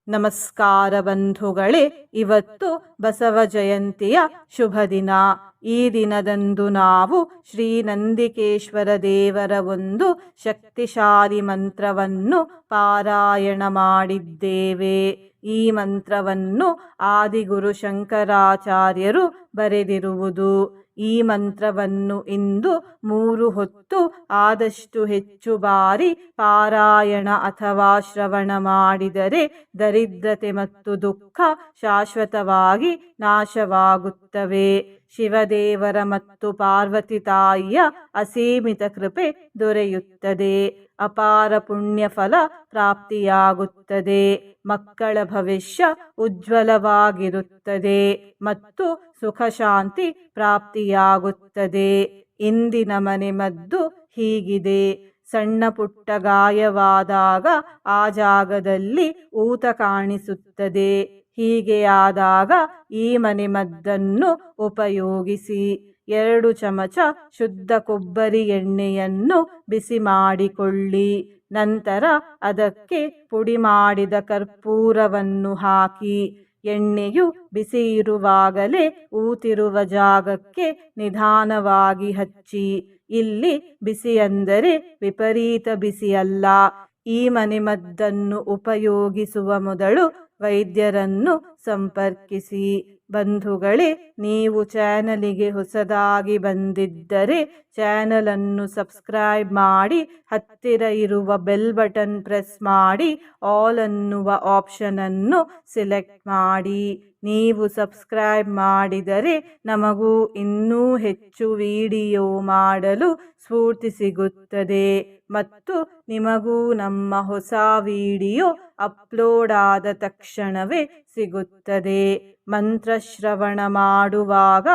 ನಮಸ್ಕಾರ ಬಂಧುಗಳೇ, ಇವತ್ತು ಬಸವ ಜಯಂತಿಯ ಶುಭ ದಿನ. ಈ ದಿನದಂದು ನಾವು ಶ್ರೀ ನಂದಿಕೇಶ್ವರ ದೇವರ ಒಂದು ಶಕ್ತಿಶಾಲಿ ಮಂತ್ರವನ್ನು ಪಾರಾಯಣ ಮಾಡಿದ್ದೇವೆ. ಈ ಮಂತ್ರವನ್ನು ಆದಿಗುರು ಶಂಕರಾಚಾರ್ಯರು ಬರೆದಿರುವುದು. ಈ ಮಂತ್ರವನ್ನು ಇಂದು 3 ಹೊತ್ತು ಆದಷ್ಟು ಹೆಚ್ಚು ಬಾರಿ ಪಾರಾಯಣ ಅಥವಾ ಶ್ರವಣ ಮಾಡಿದರೆ ದರಿದ್ರತೆ ಮತ್ತು ದುಃಖ ಶಾಶ್ವತವಾಗಿ ನಾಶವಾಗುತ್ತವೆ. ಶಿವದೇವರ ಮತ್ತು ಪಾರ್ವತಿ ತಾಯಿಯ ಅಸೀಮಿತ ಕೃಪೆ ದೊರೆಯುತ್ತದೆ. ಅಪಾರ ಪುಣ್ಯ ಫಲ ಪ್ರಾಪ್ತಿಯಾಗುತ್ತದೆ. ಮಕ್ಕಳ ಭವಿಷ್ಯ ಉಜ್ವಲವಾಗಿರುತ್ತದೆ ಮತ್ತು ಸುಖ ಶಾಂತಿ ಪ್ರಾಪ್ತಿಯಾಗುತ್ತದೆ. ಇಂದಿನ ಮನೆಮದ್ದು ಹೀಗಿದೆ: ಸಣ್ಣ ಪುಟ್ಟ ಗಾಯವಾದಾಗ ಆ ಜಾಗದಲ್ಲಿ ಊತ ಕಾಣಿಸುತ್ತದೆ. ಹೀಗೆ ಆದಾಗ ಈ ಮನೆಮದ್ದನ್ನು ಉಪಯೋಗಿಸಿ. 2 ಚಮಚ ಶುದ್ಧ ಕೊಬ್ಬರಿ ಎಣ್ಣೆಯನ್ನು ಬಿಸಿ ಮಾಡಿಕೊಳ್ಳಿ. ನಂತರ ಅದಕ್ಕೆ ಪುಡಿ ಮಾಡಿದ ಕರ್ಪೂರವನ್ನು ಹಾಕಿ. ಎಣ್ಣೆಯು ಬಿಸಿ ಇರುವಾಗಲೇ ಊತಿರುವ ಜಾಗಕ್ಕೆ ನಿಧಾನವಾಗಿ ಹಚ್ಚಿ. ಇಲ್ಲಿ ಬಿಸಿ ಅಂದರೆ ವಿಪರೀತ ಬಿಸಿಯಲ್ಲ. ಈ ಮನೆಮದ್ದನ್ನು ಉಪಯೋಗಿಸುವ ಮೊದಲು ವೈದ್ಯರನ್ನು ಸಂಪರ್ಕಿಸಿ. ಬಂಧುಗಳೇ, ನೀವು ಚಾನಲಿಗೆ ಹೊಸದಾಗಿ ಬಂದಿದ್ದರೆ ಚಾನಲನ್ನು ಸಬ್ಸ್ಕ್ರೈಬ್ ಮಾಡಿ, ಹತ್ತಿರ ಇರುವ ಬೆಲ್ ಬಟನ್ ಪ್ರೆಸ್ ಮಾಡಿ, ಆಲ್ ಅನ್ನುವ ಆಪ್ಷನನ್ನು ಸೆಲೆಕ್ಟ್ ಮಾಡಿ. ನೀವು ಸಬ್ಸ್ಕ್ರೈಬ್ ಮಾಡಿದರೆ ನಮಗೂ ಇನ್ನೂ ಹೆಚ್ಚು ವಿಡಿಯೋ ಮಾಡಲು ಸ್ಫೂರ್ತಿ ಸಿಗುತ್ತದೆ ಮತ್ತು ನಿಮಗೂ ನಮ್ಮ ಹೊಸ ವಿಡಿಯೋ ಅಪ್ಲೋಡ್ ಆದ ತಕ್ಷಣವೇ ಸಿಗುತ್ತದೆ. ಮಂತ್ರಶ್ರವಣ ಮಾಡುವಾಗ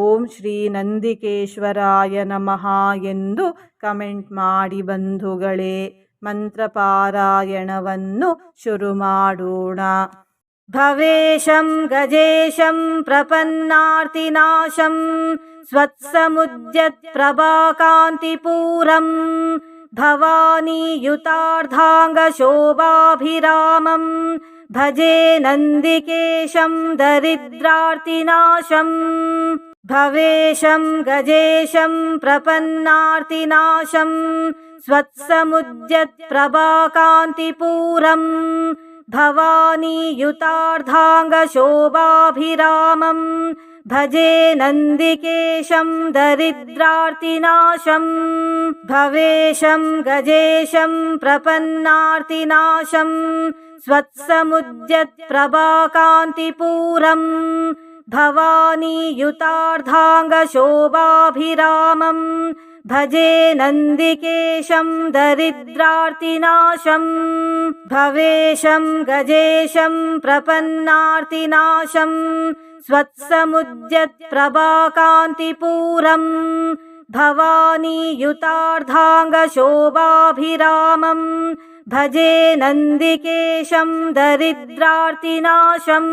ಓಂ ಶ್ರೀ ನಂದಿಕೇಶ್ವರಾಯ ನಮಃ ಎಂದು ಕಮೆಂಟ್ ಮಾಡಿ ಬಂಧುಗಳೇ. ಮಂತ್ರಪಾರಾಯಣವನ್ನು ಶುರು ಮಾಡೋಣ. ಭವೇಶಂ ಗಜೇಶಂ ಪ್ರಪನ್ನಾರ್ತಿನಾಶಂ ಸ್ವತ್ಸಮುದ್ಯತ್ ಪ್ರಭಾಕಾಂತಿಪೂರಂ ಭವಾನಿಯುತಾರ್ಧಾಂಗ ಶೋಭಾಭಿರಾಮಂ ಭಜೆ ನಂದಿಕೇಶಂ ದರಿದ್ರಾರ್ತಿನಾಶಂ. ಭವೇಶಂ ಗಜೇಶಂ ಪ್ರಪನ್ನಾರ್ತಿನಾಶಂ ಸ್ವತ್ಸಮುದ್ಯತ್ ಪ್ರಭಾಕಾಂತಿಪೂರಂ ಭವಾನಿಯುತಾರ್ಧಾಂಗ ಶೋಭಾಭಿರಾಮಂ ಭಜೆ ನಂದಿಕೇಶಂ ದರಿದ್ರಾರ್ತಿನಾಶಂ. ಭವೇಶಂ ಗಜೇಶಂ ಪ್ರಪನ್ನಾರ್ತಿನಾಶಂ ಸ್ವತ್ಸಮುದ್ಯತ್ ಪ್ರಭಾಕಾಂತಿಪೂರಂ ಭವಾನಿಯುತಾರ್ಧಾಂಗ ಶೋಭಾಭಿರಾಮಂ ಭಜೆ ನಂದಿಕೇಶಂ ದರಿದ್ರಾರ್ತಿನಾಶಂ. ಭವೇಶಂ ಗಜೇಶಂ ಪ್ರಪನ್ನಾರ್ತಿನಾಶಂ ಸ್ವತ್ಸಮುದ್ಯತ್ ಪ್ರಭಾಕಾಂತಿಪೂರಂ ಭವಾನಿಯುತಾರ್ಧಾಂಗ ಶೋಭಾಭಿರಾಮಂ ಭಜೆ ನಂದಿಕೇಶಂ ದರಿದ್ರಾರ್ತಿನಾಶಂ.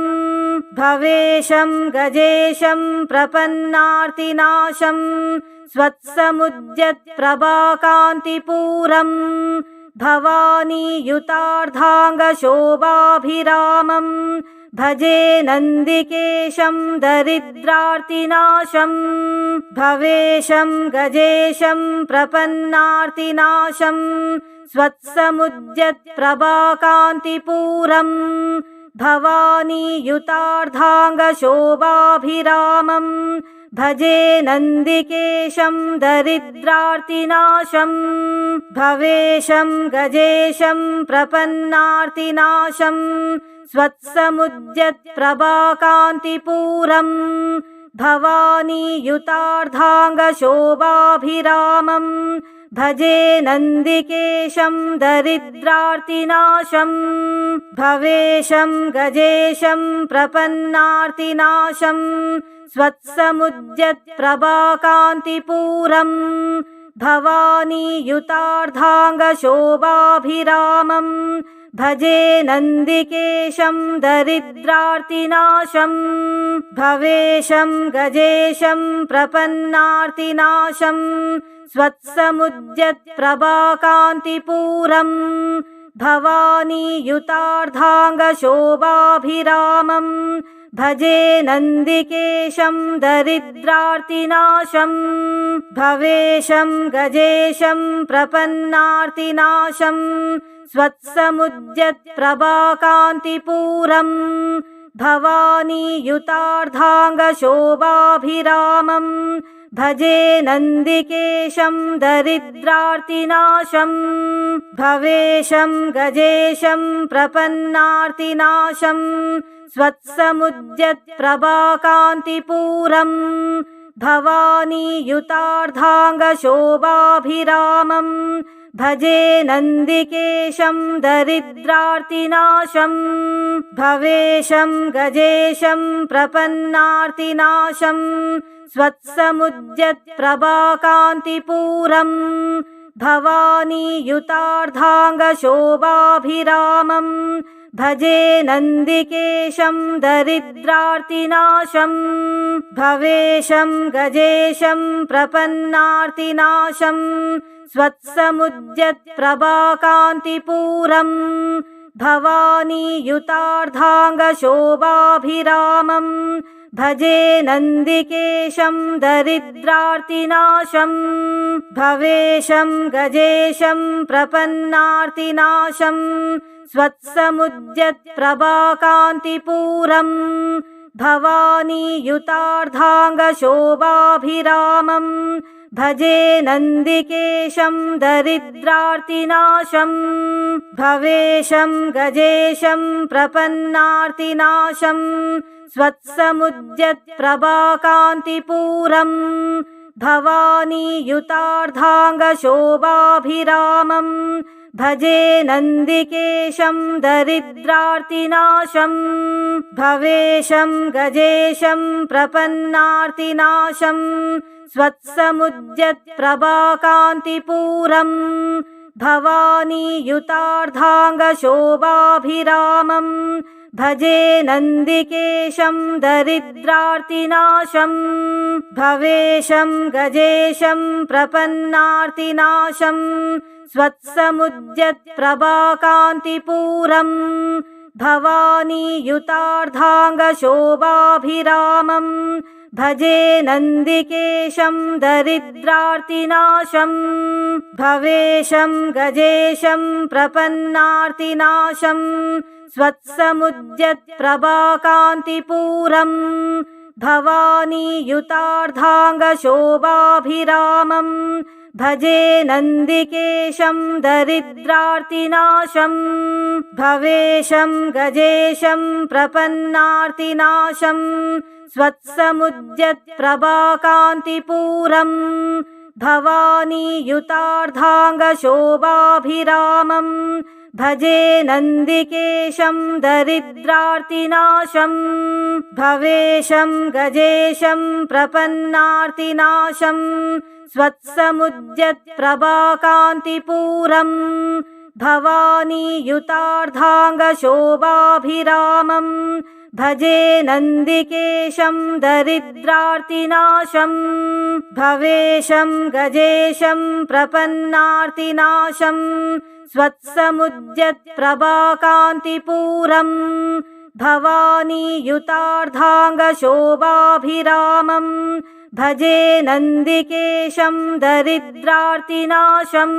ಭವೇಶಂ ಗಜೇಶಂ ಪ್ರಪನ್ನಾರ್ತಿನಾಶಂ ಸ್ವತ್ಸಮುದ್ಯತ್ ಪ್ರಭಾಕಾಂತಿಪೂರಂ ಭವಾನಿಯುತಾರ್ಧಾಂಗ ಶೋಭಾಭಿರಾಮಂ ಭಜೆ ನಂದಿಕೇಶಂ ದರಿದ್ರಾರ್ತಿನಾಶಂ. ಭವೇಶಂ ಗಜೇಶಂ ಪ್ರಪನ್ನಾರ್ತಿನಾಶಂ ಸ್ವತ್ಸಮುದ್ಯತ್ ಪ್ರಭಾಕಾಂತಿಪೂರಂ ಭವಾನಿಯುತಾರ್ಧಾಂಗ ಶೋಭಾಭಿರಾಮಂ ಭಜೆ ನಂದಿಕೇಶಂ ದರಿದ್ರಾರ್ತಿನಾಶಂ. ಭವೇಶಂ ಗಜೇಶಂ ಪ್ರಪನ್ನಾರ್ತಿನಾಶಂ ಸ್ವತ್ಸಮುದ್ಯತ್ ಪ್ರಭಾಕಾಂತಿಪೂರಂ ಭವಾನಿಯುತಾರ್ಧಾಂಗ ಶೋಭಾಭಿರಾಮಂ ಭಜೆ ನಂದಿಕೇಶಂ ದರಿದ್ರಾರ್ತಿನಾಶಂ. ಭವೇಶಂ ಗಜೇಶಂ ಪ್ರಪನ್ನಾರ್ತಿನಾಶಂ ಸ್ವತ್ಸಮುದ್ಯತ್ ಪ್ರಭಾಕಾಂತಿಪೂರಂ ಭವಾನಿಯುತಾರ್ಧಾಂಗ ಶೋಭಾಭಿರಾಮಂ ಭಜೆ ನಂದಿಕೇಶಂ ದರಿದ್ರಾರ್ತಿನಾಶಂ. ಭವೇಶಂ ಗಜೇಶಂ ಪ್ರಪನ್ನಾರ್ತಿನಾಶಂ ಸ್ವತ್ಸಮುದ್ಯತ್ ಪ್ರಭಾಕಾಂತಿಪೂರಂ भवानीयुतार्धाङ्गशोभाभिरामं भजे नन्दिकेशं दरिद्रार्तिनाशं भवेशं गजेशं प्रपन्नार्तिनाशं स्वत्समुद्यत्प्रभाकान्तिपूरम् भवानीयुतार्धाङ्गशोभाभिरामं भजे नन्दिकेशं दरिद्रार्तिनाशं भवेशं गजेशं प्रपन्नार्तिनाशं स्वत्समुद्यत्प्रभाकान्तिपूरम् भवानीयुतार्धाङ्गशोभाभिरामं भजे नन्दिकेशं दरिद्रार्तिनाशं भवेशं गजेशं प्रपन्नार्तिनाशं स्वत्समुद्यत्प्रभाकान्तिपूरम् भवानीयुतार्धाङ्गशोभाभिरामं भजे नन्दिकेशं दरिद्रार्तिनाशं भवेशं गजेशं प्रपन्नार्तिनाशं स्वत्समुद्यत्प्रभाकान्तिपूरम् भवानीयुतार्धाङ्गशोभाभिरामं भजे नन्दिकेशं दरिद्रार्तिनाशं भवेशं गजेशं प्रपन्नार्तिनाशं स्वत्समुद्यत्प्रभाकान्तिपूरम् भवानीयुतार्धाङ्गशोभाभिरामं भजे नन्दिकेशं दरिद्रार्तिनाशं भवेशं गजेशं प्रपन्नार्तिनाशं स्वत्समुद्यत्प्रभाकान्तिपूरम् भवानीयुतार्धाङ्गशोभाभिरामं भजे नन्दिकेशं दरिद्रार्तिनाशं भवेशं गजेशं प्रपन्नार्तिनाशं स्वत्समुद्यत्प्रभाकान्तिपूरम् भवानीयुतार्धाङ्गशोभाभिरामं भजे नन्दिकेशं दरिद्रार्तिनाशं भवेशं गजेशं प्रपन्नार्तिनाशं स्वत्समुद्यत्प्रभाकान्तिपूरम् भवानीयुतार्धाङ्गशोभाभिरामं भजे नन्दिकेशं दरिद्रार्तिनाशं भवेशं गजेशं प्रपन्नार्तिनाशं स्वत्समुद्यत्प्रभाकान्तिपूरम् भवानीयुतार्धाङ्गशोभाभिरामं भजे नन्दिकेशं दरिद्रार्तिनाशं भवेशं गजेशं प्रपन्नार्तिनाशं स्वत्समुद्यत्प्रभाकान्तिपूरम् भवानीयुतार्धाङ्गशोभाभिरामं भजे नन्दिकेशं दरिद्रार्तिनाशं भवेशं गजेशं प्रपन्नार्तिनाशं स्वत्समुद्यत्प्रभाकान्तिपूरम् भवानीयुतार्धाङ्गशोभाभिरामं भजे नन्दिकेशं दरिद्रार्तिनाशं भवेशं गजेशं प्रपन्नार्तिनाशं स्वत्समुद्यत्प्रभाकान्तिपूरम् भवानीयुतार्धाङ्गशोभाभिरामं भजे नन्दिकेशं दरिद्रार्तिनाशं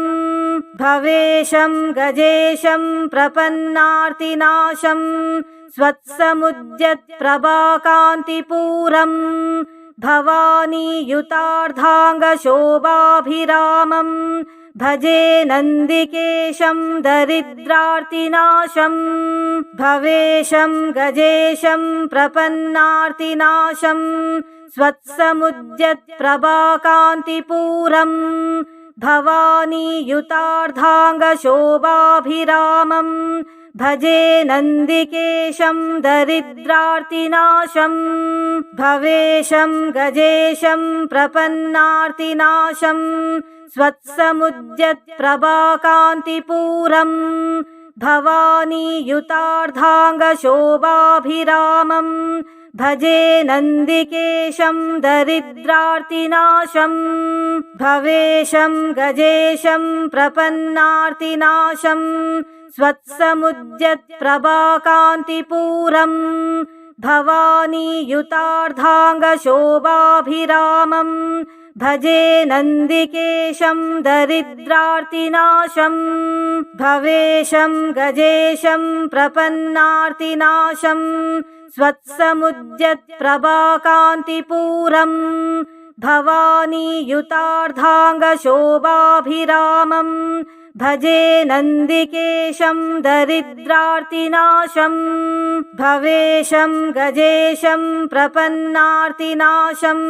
भवेशं गजेशं प्रपन्नार्तिनाशं स्वत्समुद्यत्प्रभाकान्तिपूरम् भवानीयुतार्धाङ्गशोभाभिरामं भजे नन्दिकेशं दरिद्रार्तिनाशं भवेशं गजेशं प्रपन्नार्तिनाशं स्वत्समुद्यत्प्रभाकान्तिपूरम् भवानीयुतार्धाङ्गशोभाभिरामं भजे नन्दिकेशं दरिद्रार्तिनाशं भवेशं गजेशं प्रपन्नार्तिनाशं स्वत्समुद्यत्प्रभाकान्तिपूरम् भवानीयुतार्धाङ्गशोभाभिरामं भजे नन्दिकेशं दरिद्रार्तिनाशं भवेशं गजेशं प्रपन्नार्तिनाशं स्वत्समुद्यत्प्रभाकान्तिपूरम् भवानीयुतार्धाङ्गशोभाभिरामम् भजे नन्दिकेशं दरिद्रार्तिनाशम् भवेशं गजेशं प्रपन्नार्तिनाशम् स्वत्समुद्यत्प्रभाकान्तिपूरम् भवानीयुतार्धाङ्गशोभाभिरामम् भजे नन्दिकेशं दरिद्रार्तिनाशम् भवेशं गजेशं प्रपन्नार्तिनाशम्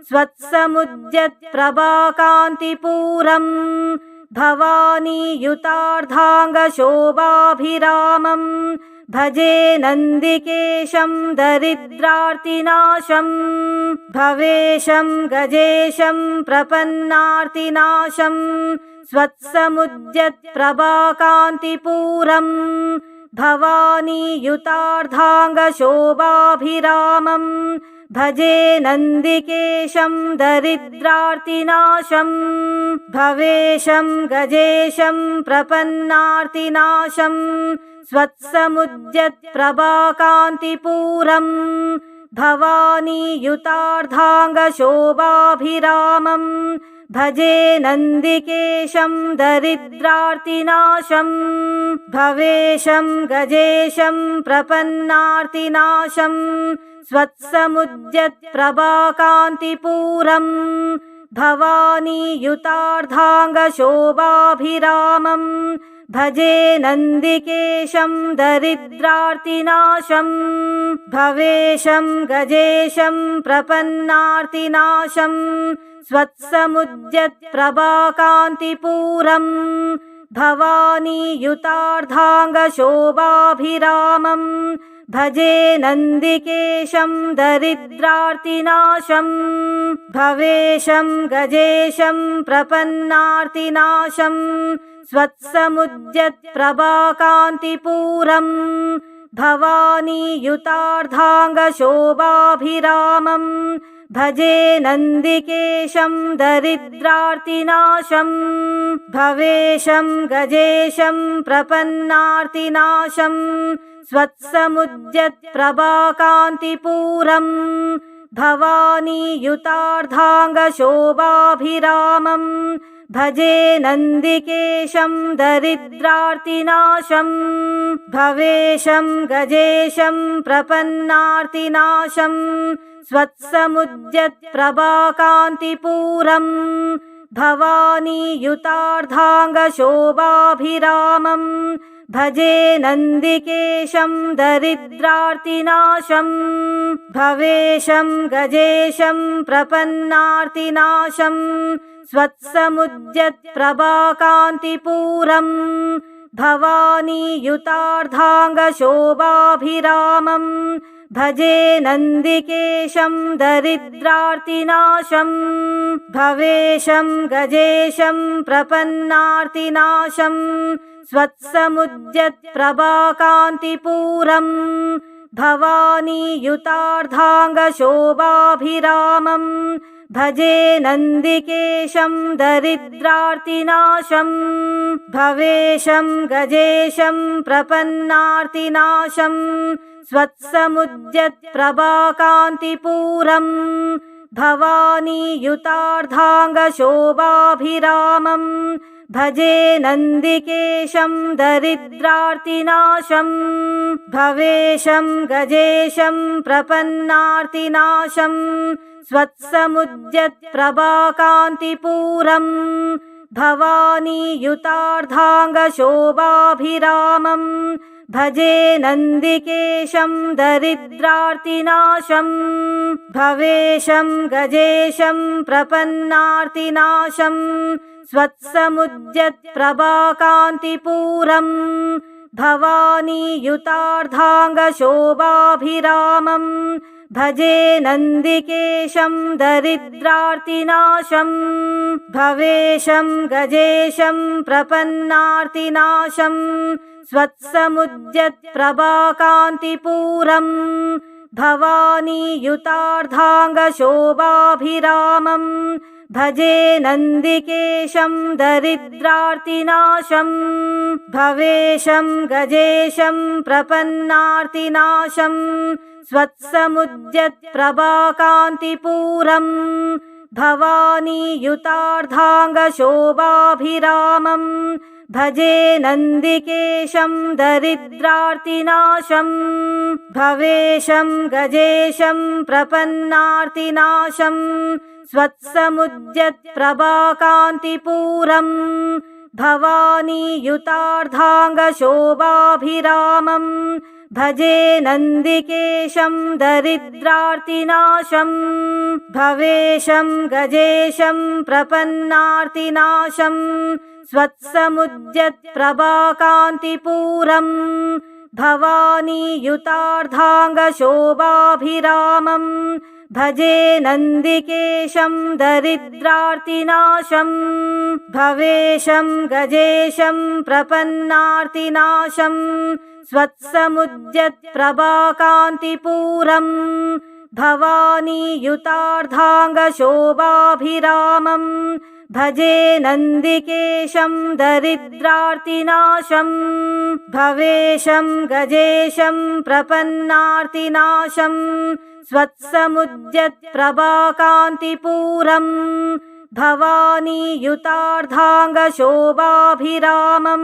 स्वत्समुद्यत्प्रभाकान्तिपूरम् भवानीयुतार्धाङ्गशोभाभिरामम् भजे नन्दिकेशं दरिद्रार्तिनाशम् भवेशं गजेशं प्रपन्नार्तिनाशम् स्वत्समुद्यत्प्रभाकान्तिपूरम् भवानीयुतार्धाङ्गशोभाभिरामम् भजे नन्दिकेशं दरिद्रार्तिनाशम् भवेशं गजेशं प्रपन्नार्तिनाशम् स्वत्समुद्यत्प्रभाकान्तिपूरम् भवानीयुतार्धाङ्गशोभाभिरामम् भजे नन्दिकेशं दरिद्रार्तिनाशम् भवेशं गजेशं प्रपन्नार्तिनाशम् स्वत्समुद्यत्प्रभाकान्तिपूरम् भवानीयुतार्धाङ्गशोभाभिरामम् भजे नन्दिकेशं दरिद्रार्तिनाशम् भवेशं गजेशं प्रपन्नार्तिनाशम् स्वत्समुद्यत्प्रभाकान्तिपूरम् भवानीयुतार्धाङ्गशोभाभिरामम् भजे नन्दिकेशं दरिद्रार्तिनाशम् भवेशं गजेशं प्रपन्नार्तिनाशम् स्वत्समुद्यत्प्रभाकान्तिपूरम् भवानीयुतार्धाङ्गशोभाभिरामम् भजे नन्दिकेशं दरिद्रार्तिनाशम् भवेशं गजेशं प्रपन्नार्तिनाशम् स्वत्समुद्यत्प्रभाकान्तिपूरम् भवानीयुतार्धाङ्गशोभाभिरामम् भजे नन्दिकेशं दरिद्रार्तिनाशम् भवेशं गजेशं प्रपन्नार्तिनाशम् स्वत्समुद्यत्प्रभाकान्तिपूरम् भवानीयुतार्धाङ्गशोभाभिरामम् भजे नन्दिकेशं दरिद्रार्तिनाशम् भवेशं गजेशं प्रपन्नार्तिनाशम् स्वत्समुद्यत्प्रभाकान्तिपूरम् भवानीयुतार्धाङ्गशोभाभिरामम् भजे नन्दिकेशं दरिद्रार्तिनाशम् भवेशं गजेशं प्रपन्नार्तिनाशम् स्वत्समुद्यत्प्रभाकान्तिपूरम् भवानीयुतार्धाङ्गशोभाभिरामम् भजे नन्दिकेशं दरिद्रार्तिनाशम् भवेशं गजेशं प्रपन्नार्तिनाशम् स्वत्समुद्यत्प्रभाकान्तिपूरम् भवानीयुतार्धाङ्गशोभाभिरामम् भजे नन्दिकेशं दरिद्रार्तिनाशम् भवेशं गजेशं प्रपन्नार्तिनाशम् स्वत्समुद्यत्प्रभाकान्तिपूरम् भवानीयुतार्धाङ्गशोभाभिरामम् भजे नन्दिकेशं दरिद्रार्तिनाशम् भवेशं गजेशं प्रपन्नार्तिनाशम् स्वत्समुद्यत्प्रभाकान्तिपूरम् भवानीयुतार्धाङ्गशोभाभिरामम् भजे नन्दिकेशं दरिद्रार्तिनाशम् भवेशं गजेशं प्रपन्नार्तिनाशम् स्वत्समुद्यत्प्रभाकान्तिपूरम् भवानीयुतार्धाङ्गशोभाभिरामम् भजे नन्दिकेशं दरिद्रार्तिनाशं भवेशं गजेशं प्रपन्नार्तिनाशं स्वत्समुद्यत्प्रभाकान्तिपूरं भवानीयुतार्धाङ्गशोभाभिरामं भजे नन्दिकेशं दरिद्रार्तिनाशं भवेशं गजेशं प्रपन्नार्तिनाशं स्वत्समुद्यत्प्रभाकान्तिपूरं भवानीयुतार्धाङ्गशोभाभिरामं भजे नन्दिकेशं दरिद्रार्तिनाशं भवेशं गजेशं प्रपन्नार्तिनाशं स्वत्समुद्यत्प्रभाकान्तिपूरं भवानीयुतार्धाङ्गशोभाभिरामं भजे नन्दिकेशं दरिद्रार्तिनाशं भवेशं गजेशं प्रपन्नार्तिनाशं स्वत्समुद्यत्प्रभाकान्तिपूरं भवानीयुतार्धाङ्गशोभाभिरामं भजे नन्दिकेशं दरिद्रार्तिनाशं भवेशं गजेशं प्रपन्नार्तिनाशं स्वत्समुद्यत्प्रभाकान्तिपूरं भवानीयुतार्धाङ्गशोभाभिरामं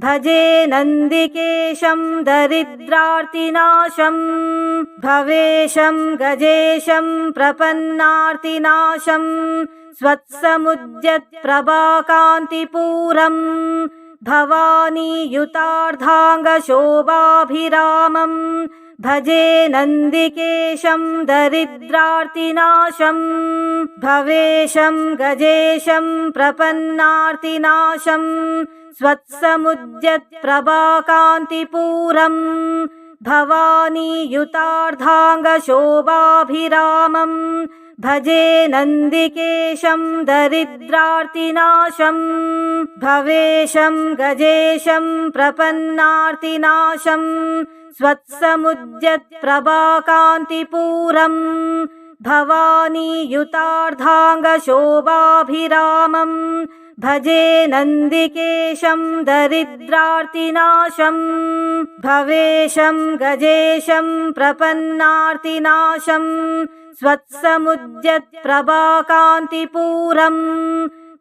भजे नन्दिकेशं दरिद्रार्तिनाशं भवेशं गजेशं प्रपन्नार्तिनाशं स्वत्समुद्यत्प्रभाकान्तिपूरं भवानीयुतार्धाङ्गशोभाभिरामं भजे नन्दिकेशं दरिद्रार्तिनाशं भवेशं गजेशं प्रपन्नार्तिनाशं स्वत्समुद्यत्प्रभाकान्तिपूरं भवानीयुतार्धाङ्गशोभाभिरामं भजे नन्दिकेशं दरिद्रार्तिनाशं भवेशं गजेशं प्रपन्नार्तिनाशं स्वत्समुद्यत्प्रभाकान्तिपूरं भवानीयुतार्धाङ्गशोभाभिरामं भजे नन्दिकेशं दरिद्रार्तिनाशं भवेशं गजेशं प्रपन्नार्तिनाशं स्वत्समुद्यत्प्रभाकान्तिपूरं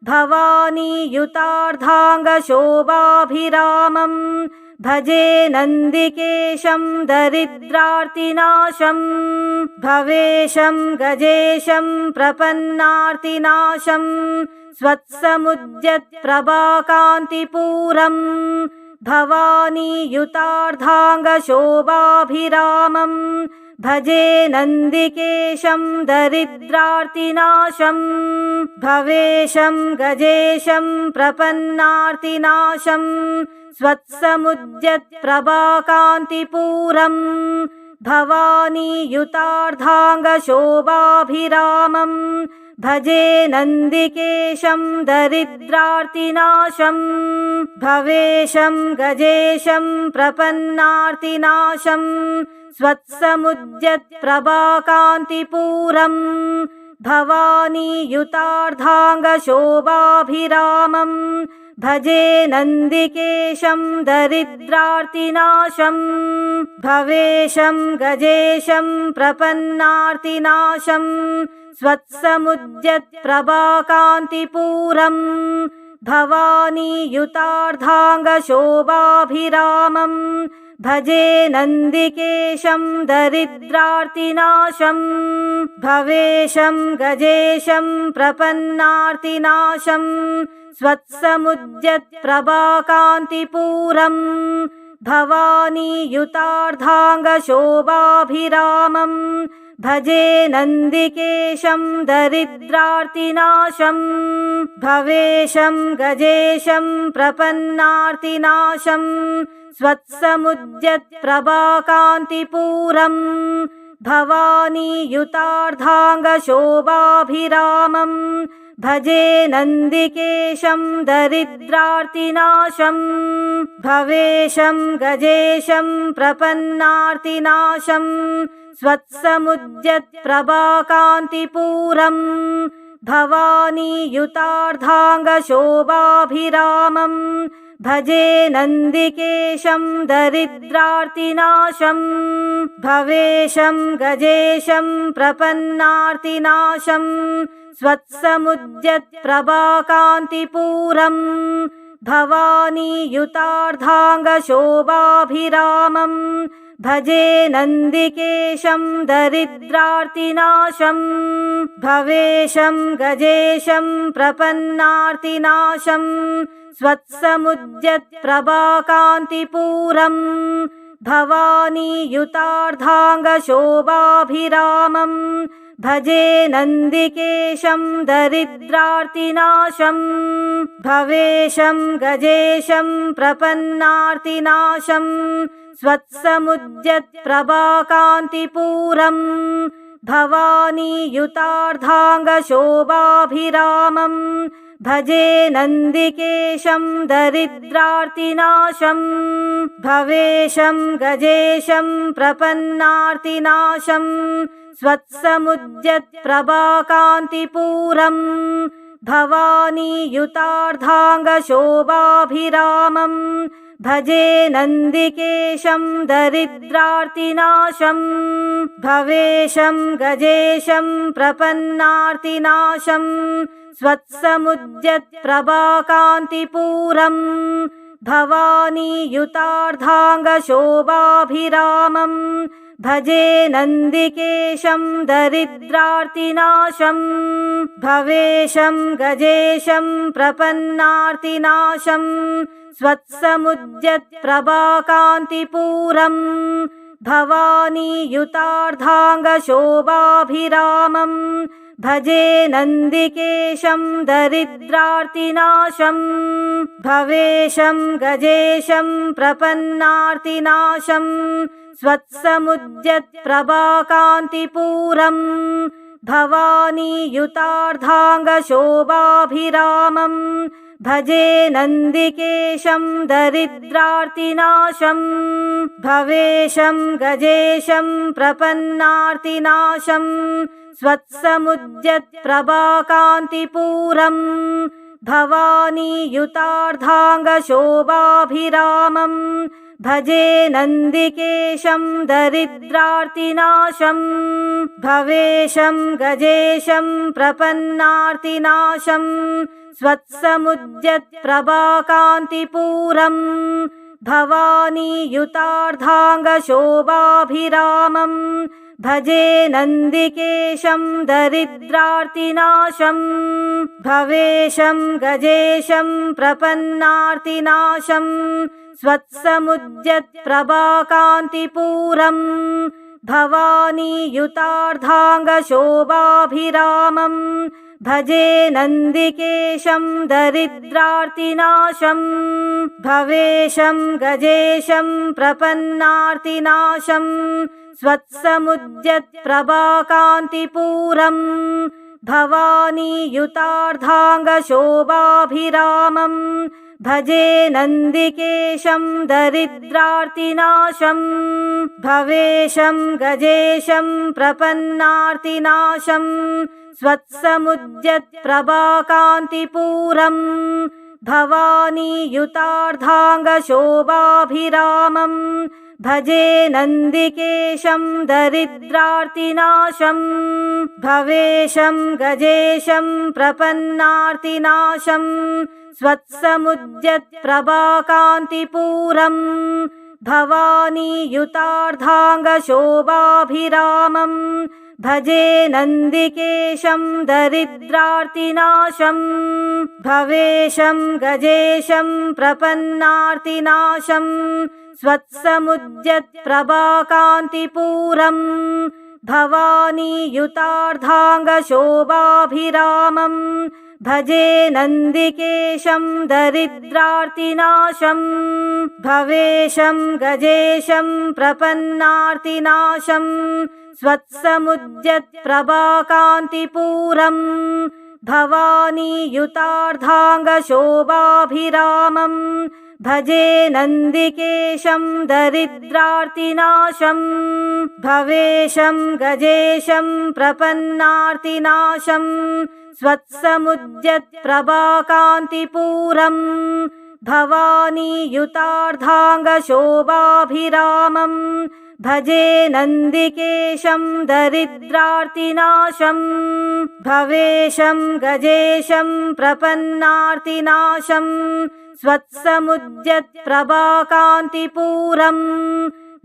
भवानीयुतार्धाङ्गशोभाभिरामं भजे नन्दिकेशं दरिद्रार्तिनाशं भवेशं गजेशं प्रपन्नार्तिनाशं स्वत्समुद्यत्प्रभाकान्तिपूरं भवानीयुतार्धाङ्गशोभाभिरामं भजे नन्दिकेशं दरिद्रार्तिनाशं भवेशं गजेशं प्रपन्नार्तिनाशं स्वत्समुद्यत्प्रभाकान्तिपूरं भवानीयुतार्धाङ्गशोभाभिरामं भजे नन्दिकेशं दरिद्रार्तिनाशं भवेशं गजेशं प्रपन्नार्तिनाशं स्वत्समुद्यत्प्रभाकान्तिपूरं भवानीयुतार्धाङ्गशोभाभिरामं भजे नन्दिकेशं दरिद्रार्तिनाशं भवेशं गजेशं प्रपन्नार्तिनाशं स्वत्समुद्यत्प्रभाकान्तिपूरं भवानीयुतार्धाङ्गशोभाभिरामं भजे नन्दिकेशं दरिद्रार्तिनाशं भवेशं गजेशं प्रपन्नार्तिनाशं स्वत्समुद्यत्प्रभाकान्तिपूरं भवानीयुतार्धाङ्गशोभाभिरामं भजे नन्दिकेशं दरिद्रार्तिनाशं भवेशं गजेशं प्रपन्नार्तिनाशं स्वत्समुद्यत्प्रभाकान्तिपूरं भवानीयुतार्धाङ्गशोभाभिरामं भजे नन्दिकेशं दरिद्रार्तिनाशं भवेशं गजेशं प्रपन्नार्तिनाशं स्वत्समुद्यत्प्रभाकान्तिपूरं भवानीयुतार्धाङ्गशोभाभिरामं भजे नन्दिकेशं दरिद्रार्तिनाशं भवेशं गजेशं प्रपन्नार्तिनाशं स्वत्समुद्यत्प्रभाकान्तिपूरम् भवानीयुतार्धाङ्गशोभाभिरामं भजे नन्दिकेशं दरिद्रार्तिनाशं भवेशं गजेशं प्रपन्नार्तिनाशं स्वत्समुद्यत्प्रभाकान्तिपूरम् भवानीयुतार्धाङ्गशोभाभिरामं भजे नन्दिकेशं दरिद्रार्तिनाशं भवेशं गजेशं प्रपन्नार्तिनाशं स्वत्समुद्यत्प्रभाकान्तिपूरम् भवानीयुतार्धाङ्गशोभाभिरामं भजे नन्दिकेशं दरिद्रार्तिनाशं भवेशं गजेशं प्रपन्नार्तिनाशं स्वत्समुद्यत्प्रभाकान्तिपूरम् भवानीयुतार्धाङ्गशोभाभिरामं भजे नन्दिकेशं दरिद्रार्तिनाशं भवेशं गजेशं प्रपन्नार्तिनाशं स्वत्समुद्यत्प्रभाकान्तिपूरम् भवानीयुतार्धाङ्गशोभाभिरामं भजे नन्दिकेशं दरिद्रार्तिनाशं भवेशं गजेशं प्रपन्नार्तिनाशं स्वत्समुद्यत्प्रभाकान्तिपूरम् भवानीयुतार्धाङ्गशोभाभिरामं भजे नन्दिकेशं दरिद्रार्तिनाशं भवेशं गजेशं प्रपन्नार्तिनाशं स्वत्समुद्यत्प्रभाकान्तिपूरम् भवानीयुतार्धाङ्गशोभाभिरामं भजे नन्दिकेशं दरिद्रार्तिनाशं भवेशं गजेशं प्रपन्नार्तिनाशं स्वत्समुद्यत्प्रभाकान्तिपूरम् भवानीयुतार्धाङ्गशोभाभिरामं भजे नन्दिकेशं दरिद्रार्तिनाशं भवेशं गजेशं प्रपन्नार्तिनाशं स्वत्समुद्यत्प्रभाकान्तिपूरम् भवानीयुतार्धाङ्गशोभाभिरामं भजे नन्दिकेशं दरिद्रार्तिनाशं भवेशं गजेशं प्रपन्नार्तिनाशं स्वत्समुद्यत्प्रभाकान्तिपूरम् भवानीयुतार्धाङ्गशोभाभिरामं भजे नन्दिकेशं दरिद्रार्तिनाशं भवेशं गजेशं प्रपन्नार्तिनाशं स्वत्समुद्यत्प्रभाकान्तिपूरम् भवानीयुतार्धाङ्गशोभाभिरामं भजे नन्दिकेशं दरिद्रार्तिनाशं भवेशं गजेशं प्रपन्नार्तिनाशं स्वत्समुद्यत्प्रभाकान्तिपूरम् भवानीयुतार्धाङ्गशोभाभिरामं भजे नन्दिकेशं दरिद्रार्तिनाशं भवेशं गजेशं प्रपन्नार्तिनाशं स्वत्समुद्यत्प्रभाकान्तिपूरम् भवानीयुतार्धाङ्गशोभाभिरामं भजे नन्दिकेशं दरिद्रार्तिनाशं भवेशं गजेशं प्रपन्नार्तिनाशं स्वत्समुद्यत्प्रभाकान्तिपूरम् भवानीयुतार्धाङ्गशोभाभिरामं भजे नन्दिकेशं दरिद्रार्तिनाशं भवेशं गजेशं प्रपन्नार्तिनाशं स्वत्समुद्यत्प्रभाकान्तिपूरम् भवानीयुतार्धाङ्गशोभाभिरामं भजे नन्दिकेशं दरिद्रार्तिनाशं भवेशं गजेशं प्रपन्नार्तिनाशं स्वत्समुद्यत्प्रभाकान्तिपूरं भवानीयुतार्धाङ्गशोभाभिरामं भजे नन्दिकेशं दरिद्रार्तिनाशं भवेशं गजेशं प्रपन्नार्तिनाशं स्वत्समुद्यत्प्रभाकान्तिपूरं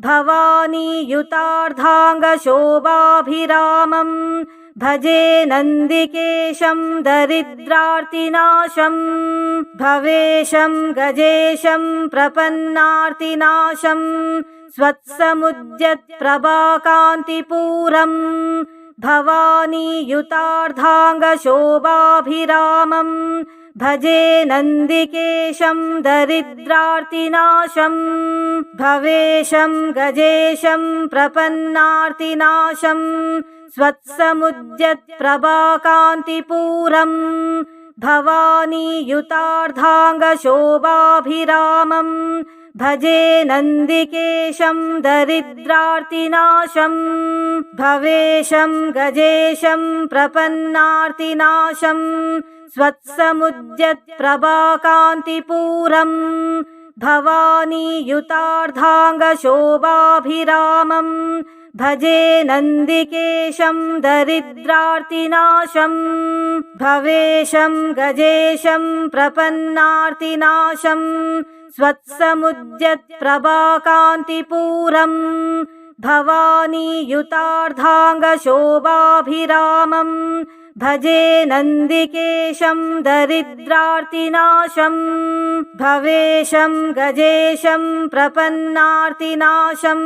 भवानीयुतार्धाङ्गशोभाभिरामं भजे नन्दिकेशं दरिद्रार्तिनाशं भवेशं गजेशं प्रपन्नार्तिनाशं स्वत्समुद्यत्प्रभाकान्तिपूरं भवानीयुतार्धाङ्गशोभाभिरामं भजे नन्दिकेशं दरिद्रार्तिनाशं भवेशं गजेशं प्रपन्नार्तिनाशं स्वत्समुद्यत्प्रभाकान्तिपूरं भवानीयुतार्धाङ्गशोभाभिरामं भजे नन्दिकेशं दरिद्रार्तिनाशं भवेशं गजेशं प्रपन्नार्तिनाशं स्वत्समुद्यत्प्रभाकान्तिपूरं भवानीयुतार्धाङ्गशोभाभिरामं भजे नन्दिकेशं दरिद्रार्तिनाशं भवेशं गजेशं प्रपन्नार्तिनाशं स्वत्समुद्यत्प्रभाकान्तिपूरं भवानीयुतार्धाङ्गशोभाभिरामं भजे नन्दिकेशं दरिद्रार्तिनाशं भवेशं गजेशं प्रपन्नार्तिनाशं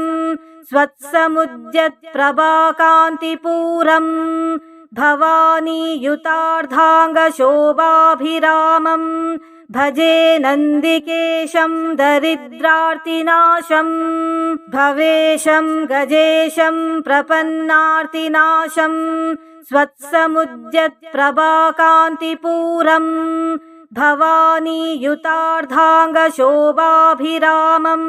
स्वत्समुद्यत्प्रभाकान्तिपूरं भवानीयुतार्धाङ्गशोभाभिरामं भजे नन्दिकेशं दरिद्रार्तिनाशं भवेशं गजेशं प्रपन्नार्तिनाशं स्वत्समुद्यत्प्रभाकान्तिपूरं भवानीयुतार्धाङ्गशोभाभिरामं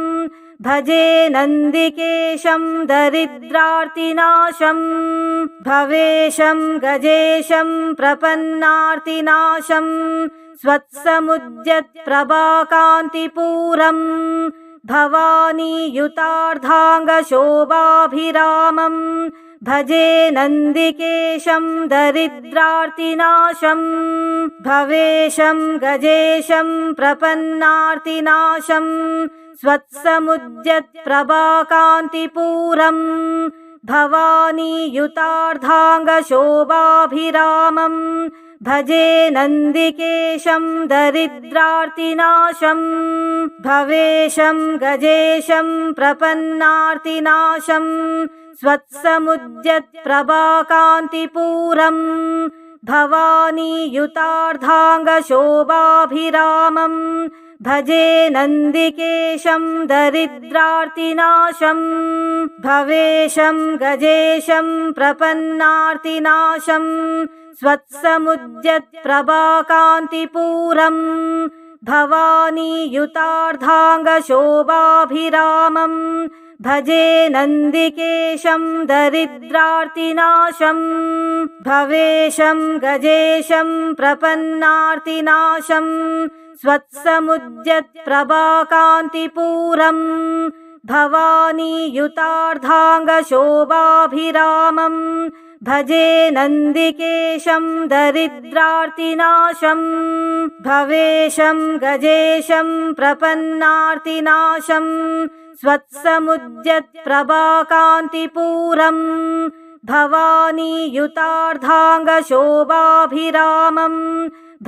भजे नन्दिकेशं दरिद्रार्तिनाशं भवेशं गजेशं प्रपन्नार्तिनाशं स्वत्समुद्यत्प्रभाकान्तिपूरं भवानीयुतार्धाङ्गशोभाभिरामं भजे नन्दिकेशं दरिद्रार्तिनाशं भवेशं गजेशं प्रपन्नार्तिनाशं स्वत्समुद्यत्प्रभाकान्तिपूरं भवानीयुतार्धाङ्गशोभाभिरामं भजे नन्दिकेशं दरिद्रार्तिनाशं भवेशं गजेशं प्रपन्नार्तिनाशं स्वत्समुद्यत्प्रभाकान्तिपूरं भवानीयुतार्धाङ्गशोभाभिरामं भजे नन्दिकेशं दरिद्रार्तिनाशं भवेशं गजेशं प्रपन्नार्तिनाशं स्वत्समुद्यत्प्रभाकान्तिपूरं भवानीयुतार्धाङ्गशोभाभिरामं भजे नन्दिकेशं दरिद्रार्तिनाशं भवेशं गजेशं प्रपन्नार्तिनाशं स्वत्समुद्यत्प्रभाकान्तिपूरं भवानीयुतार्धाङ्गशोभाभिरामं भजे नन्दिकेशं दरिद्रार्तिनाशं भवेशं गजेशं प्रपन्नार्तिनाशं स्वत्समुद्यत्प्रभाकान्तिपूरं भवानीयुतार्धाङ्गशोभाभिरामं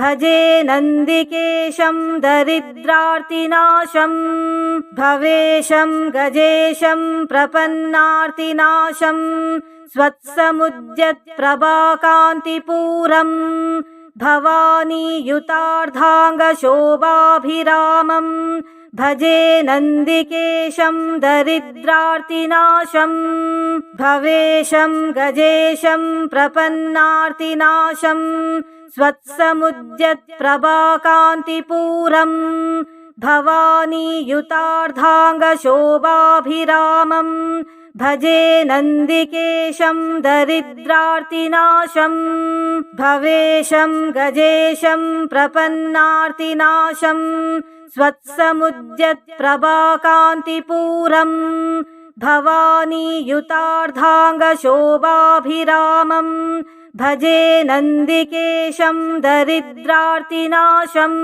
भजे नन्दिकेशं दरिद्रार्तिनाशं भवेशं गजेशं प्रपन्नार्तिनाशं स्वत्समुद्यत्प्रभाकान्तिपूरं भवानीयुतार्धाङ्गशोभाभिरामं भजे नन्दिकेशं दरिद्रार्तिनाशं भवेशं गजेशं प्रपन्नार्तिनाशं स्वत्समुद्यत्प्रभाकान्तिपूरं भवानीयुतार्धाङ्गशोभाभिरामं भजे नन्दिकेशं दरिद्रार्तिनाशं भवेशं गजेशं प्रपन्नार्तिनाशं स्वत्समुद्यत्प्रभाकान्तिपूरं भवानीयुतार्धाङ्गशोभाभिरामं भजे नन्दिकेशं दरिद्रार्तिनाशं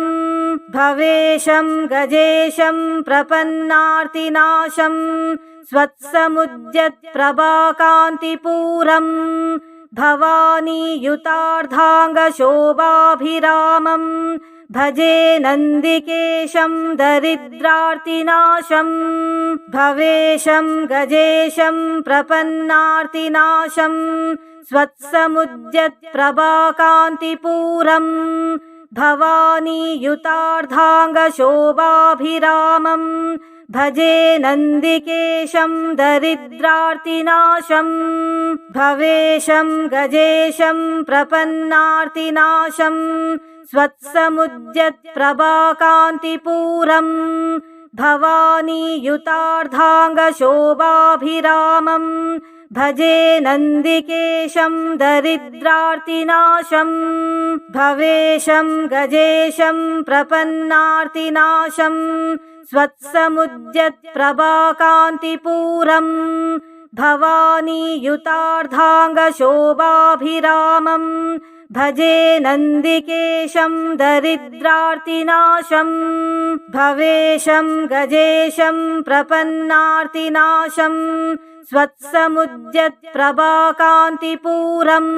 भवेशं गजेशं प्रपन्नार्तिनाशं स्वत्समुद्यत्प्रभाकान्तिपूरं भवानीयुतार्धाङ्गशोभाभिरामं भजे नन्दिकेशं दरिद्रार्तिनाशं भवेशं गजेशं प्रपन्नार्तिनाशं स्वत्समुद्यत्प्रभाकान्तिपूरं भवानीयुतार्धाङ्गशोभाभिरामं भजे नन्दिकेशं दरिद्रार्तिनाशं भवेशं गजेशं प्रपन्नार्तिनाशं स्वत्समुद्यत्प्रभाकान्तिपूरं भवानीयुतार्धाङ्गशोभाभिरामं भजे नन्दिकेशं दरिद्रार्तिनाशं भवेशं गजेशं प्रपन्नार्तिनाशं स्वत्समुद्यत्प्रभाकान्तिपूरं भवानीयुतार्धाङ्गशोभाभिरामं भजे नन्दिकेशं दरिद्रार्तिनाशं भवेशं गजेशं प्रपन्नार्तिनाशं स्वत्समुद्यत्प्रभाकान्तिपूरं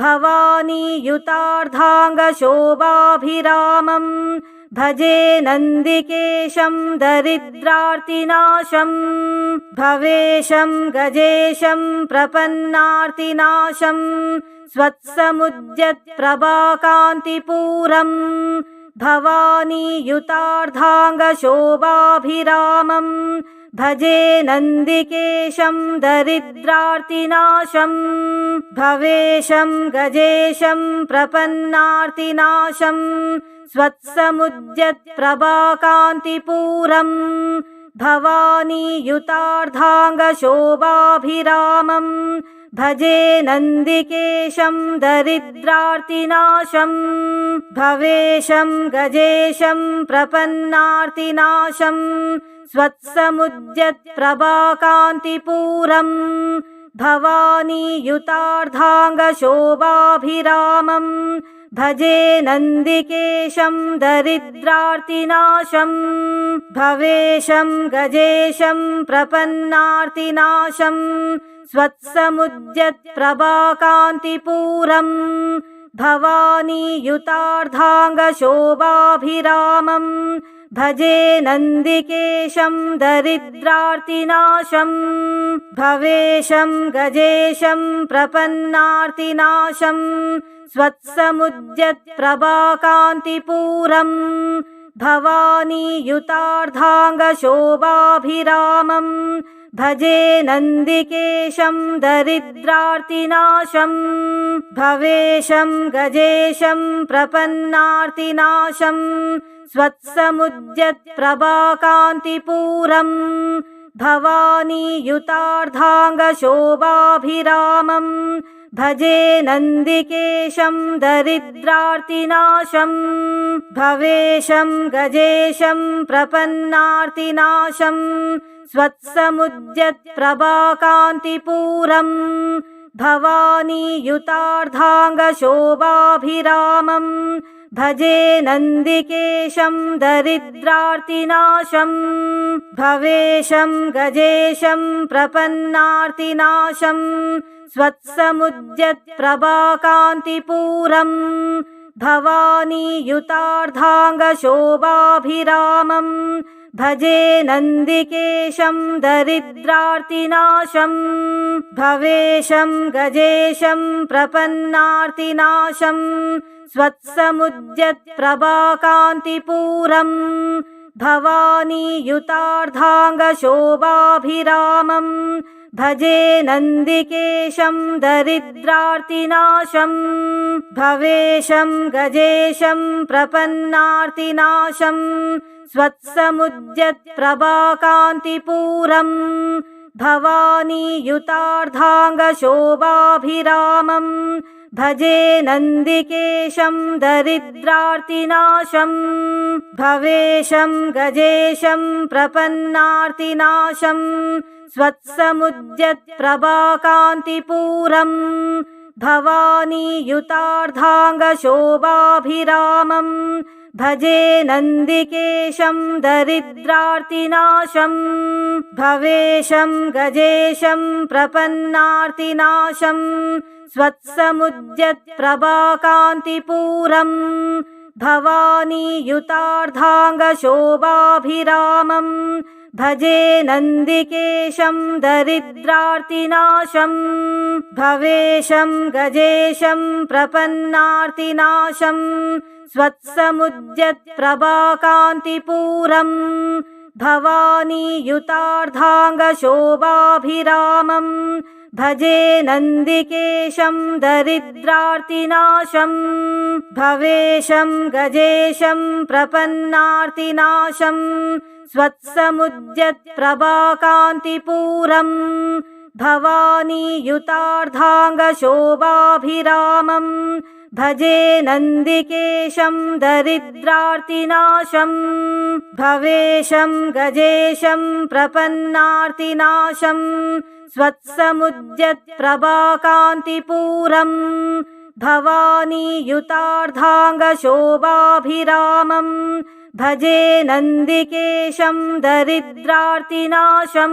भवानीयुतार्धाङ्गशोभाभिरामं भजे नन्दिकेशं दरिद्रार्तिनाशं भवेशं गजेशं प्रपन्नार्तिनाशं स्वत्समुद्यत्प्रभाकान्तिपूरं भवानीयुतार्धाङ्गशोभाभिरामं भजे नन्दिकेशं दरिद्रार्तिनाशं भवेशं गजेशं प्रपन्नार्तिनाशं स्वत्समुद्यत्प्रभाकान्तिपूरं भवानीयुतार्धाङ्गशोभाभिरामं भजे नन्दिकेशं दरिद्रार्तिनाशं भवेशं गजेशं प्रपन्नार्तिनाशं स्वत्समुद्यत्प्रभाकान्तिपूरं भवानीयुतार्धाङ्गशोभाभिरामं भजे नन्दिकेशं दरिद्रार्तिनाशं भवेशं गजेशं प्रपन्नार्तिनाशं स्वत्समुद्यत्प्रभाकान्तिपूरं भवानीयुतार्धाङ्गशोभाभिरामं भजे नन्दिकेशं दरिद्रार्तिनाशं भवेशं गजेशं प्रपन्नार्तिनाशं स्वत्समुद्यत्प्रभाकान्तिपूरं भवानीयुतार्धाङ्गशोभाभिरामं भजे नन्दिकेशं दरिद्रार्तिनाशं भवेशं गजेशं प्रपन्नार्तिनाशं स्वत्समुद्यत्प्रभाकान्तिपूरं भवानीयुतार्धाङ्गशोभाभिरामं भजे नन्दिकेशं दरिद्रार्तिनाशं भवेशं गजेशं प्रपन्नार्तिनाशं स्वत्समुद्यत्प्रभाकान्तिपूरं भवानीयुतार्धाङ्गशोभाभिरामं भजे नन्दिकेशं दरिद्रार्तिनाशं भवेशं गजेशं प्रपन्नार्तिनाशं स्वत्समुद्यत्प्रभाकान्तिपूरं भवानीयुतार्धाङ्गशोभाभिरामं भजे नन्दिकेशं दरिद्रार्तिनाशं भवेशं गजेशं प्रपन्नार्तिनाशं स्वत्समुद्यत्प्रभाकान्तिपूरं भवानीयुतार्धाङ्गशोभाभिरामं भजे नन्दिकेशं दरिद्रार्तिनाशं भवेशं गजेशं प्रपन्नार्तिनाशं स्वत्समुद्यत्प्रभाकान्तिपूरं भवानीयुतार्धाङ्गशोभाभिरामं भजे नन्दिकेशं दरिद्रार्तिनाशं भवेशं गजेशं प्रपन्नार्तिनाशं स्वत्समुद्यत्प्रभाकान्तिपूरम् भवानीयुतार्धाङ्गशोभाभिरामं भजे नन्दिकेशं दरिद्रार्तिनाशं भवेशं गजेशं प्रपन्नार्तिनाशं स्वत्समुद्यत्प्रभाकान्तिपूरम् भवानीयुतार्धाङ्गशोभाभिरामं भजे नन्दिकेशं दरिद्रार्तिनाशं भवेशं गजेशं प्रपन्नार्तिनाशं स्वत्समुद्यत्प्रभाकान्तिपूरम् भवानीयुतार्धाङ्गशोभाभिरामं भजे नन्दिकेशं दरिद्रार्तिनाशं भवेशं गजेशं प्रपन्नार्तिनाशं स्वत्समुद्यत्प्रभाकान्तिपूरम् भवानीयुतार्धाङ्गशोभाभिरामं भजे नन्दिकेशं दरिद्रार्तिनाशं भवेशं गजेशं प्रपन्नार्तिनाशं स्वत्समुद्यत्प्रभाकान्तिपूरम् भवानीयुतार्धाङ्गशोभाभिरामं भजे नन्दिकेशं दरिद्रार्तिनाशं भवेशं गजेशं प्रपन्नार्तिनाशं स्वत्समुद्यत्प्रभाकान्तिपूरम् भवानीयुतार्धाङ्गशोभाभिरामं भजे नन्दिकेशं भवेशं गजेशं प्रपन्नार्तिनाशं स्वत्समुद्यत्प्रभाकान्तिपूरम् भवानीयुतार्धाङ्गशोभाभिरामं भजे नन्दिकेशं दरिद्रार्तिनाशं